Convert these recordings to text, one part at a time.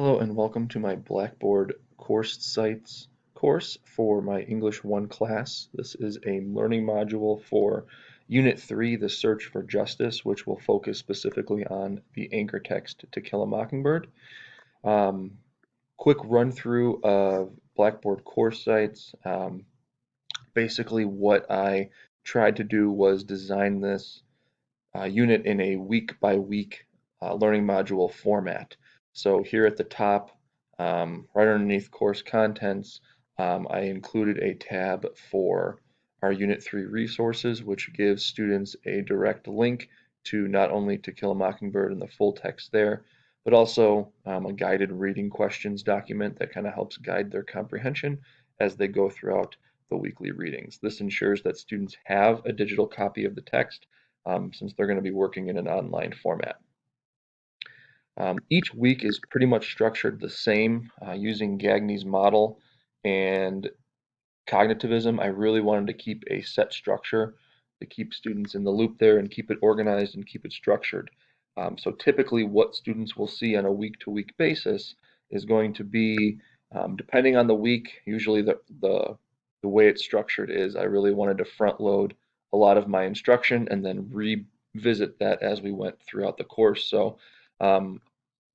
Hello and welcome to my Blackboard CourseSites course for my English 1 class. This is a learning module for Unit 3, the Search for Justice, which will focus specifically on the anchor text To Kill a Mockingbird. Um, Quick run through of Blackboard CourseSites. Basically what I tried to do was design this unit in a week by week learning module format. So here at the top, right underneath course contents, I included a tab for our Unit 3 resources, which gives students a direct link to not only To Kill a Mockingbird and the full text there, but also a guided reading questions document that kind of helps guide their comprehension as they go throughout the weekly readings. This ensures that students have a digital copy of the text since they're going to be working in an online format. Each week is pretty much structured the same using Gagne's model and cognitivism. I really wanted to keep a set structure to keep students in the loop there and keep it organized and keep it structured. So typically what students will see on a week-to-week basis is going to be, depending on the week, usually the way it's structured is I really wanted to front load a lot of my instruction and then revisit that as we went throughout the course. So um,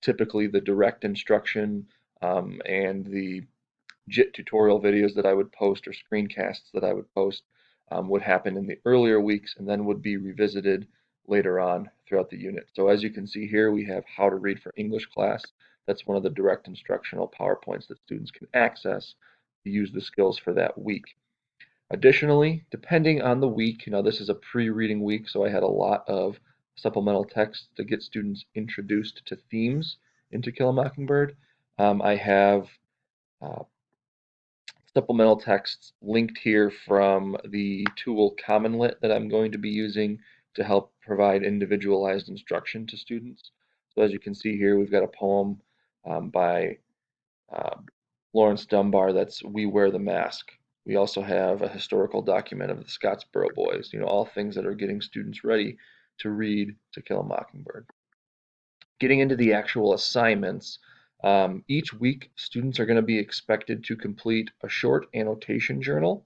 typically the direct instruction and the JIT tutorial videos that I would post or screencasts that I would post would happen in the earlier weeks and then would be revisited later on throughout the unit. So as you can see here, we have how to read for English class. That's one of the direct instructional PowerPoints that students can access to use the skills for that week. Additionally, depending on the week, this is a pre-reading week, so I had a lot of supplemental text to get students introduced to themes in To Kill a Mockingbird. I have uh, supplemental texts linked here from the tool CommonLit that I'm going to be using to help provide individualized instruction to students. So as you can see here, we've got a poem by uh, Lawrence Dunbar that's We Wear the Mask. We also have a historical document of the Scottsboro Boys, all things that are getting students ready to read To Kill a Mockingbird. Getting into the actual assignments, each week students are going to be expected to complete a short annotation journal.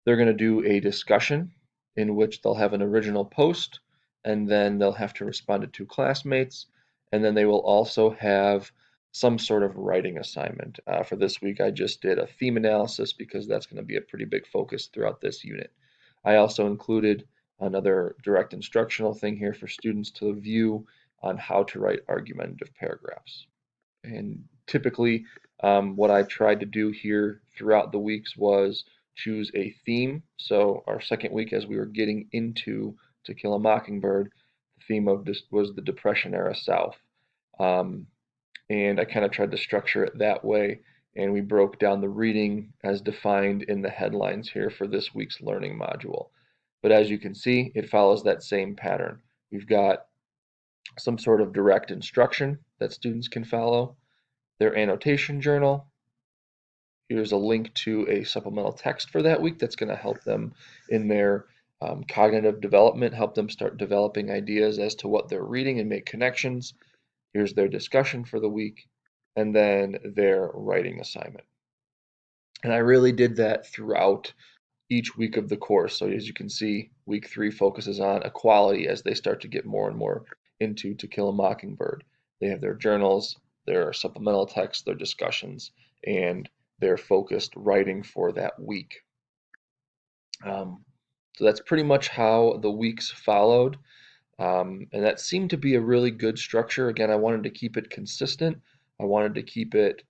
They're going to do a discussion in which they'll have an original post and then they'll have to respond to two classmates. And then they will also have some sort of writing assignment. For this week, I just did a theme analysis because that's going to be a pretty big focus throughout this unit. I also included another direct instructional thing here for students to view on how to write argumentative paragraphs. And typically, what I tried to do here throughout the weeks was choose a theme. So our second week, as we were getting into To Kill a Mockingbird, the theme of this was the Depression era South. Um, and I kind of tried to structure it that way. And we broke down the reading as defined in the headlines here for this week's learning module. But as you can see, it follows that same pattern. We've got some sort of direct instruction that students can follow, their annotation journal. Here's a link to a supplemental text for that week that's going to help them in their cognitive development, help them start developing ideas as to what they're reading and make connections. Here's their discussion for the week, and then their writing assignment. And I really did that throughout each week of the course. So as you can see, week 3 focuses on equality as they start to get more and more into To Kill a Mockingbird. They have their journals, their supplemental texts, their discussions, and their focused writing for that week. So that's pretty much how the weeks followed. And that seemed to be a really good structure. Again, I wanted to keep it consistent. I wanted to keep it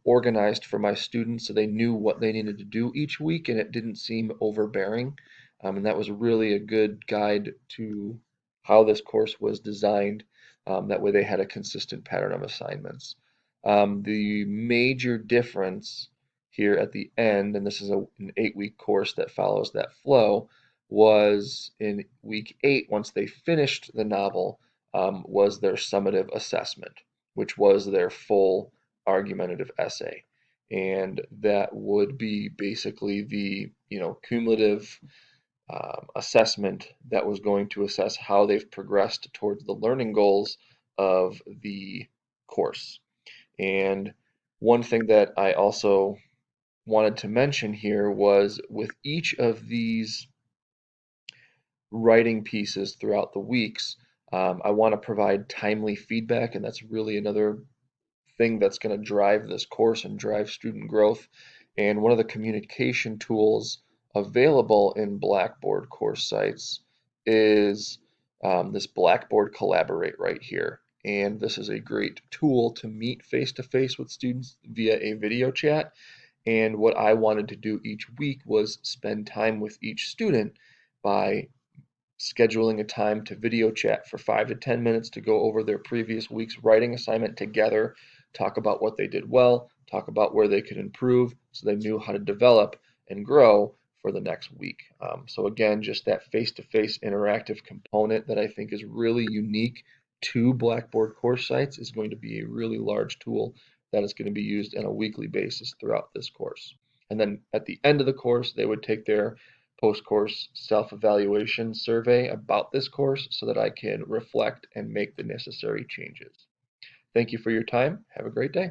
organized for my students so they knew what they needed to do each week and it didn't seem overbearing. And that was really a good guide to how this course was designed. That way they had a consistent pattern of assignments. The major difference here at the end, and this is an 8-week course that follows that flow, was in week 8, once they finished the novel, was their summative assessment, which was their full argumentative essay. And that would be basically the cumulative assessment that was going to assess how they've progressed towards the learning goals of the course. And one thing that I also wanted to mention here was with each of these writing pieces throughout the weeks, I want to provide timely feedback, and that's really another thing that's going to drive this course and drive student growth. And one of the communication tools available in Blackboard course sites is this Blackboard Collaborate right here. And this is a great tool to meet face to face with students via a video chat. And what I wanted to do each week was spend time with each student by scheduling a time to video chat for 5 to 10 minutes to go over their previous week's writing assignment together, talk about what they did well, talk about where they could improve so they knew how to develop and grow for the next week. So again, just that face-to-face interactive component that I think is really unique to Blackboard course sites is going to be a really large tool that is going to be used on a weekly basis throughout this course. And then at the end of the course, they would take their post-course self-evaluation survey about this course so that I can reflect and make the necessary changes. Thank you for your time. Have a great day.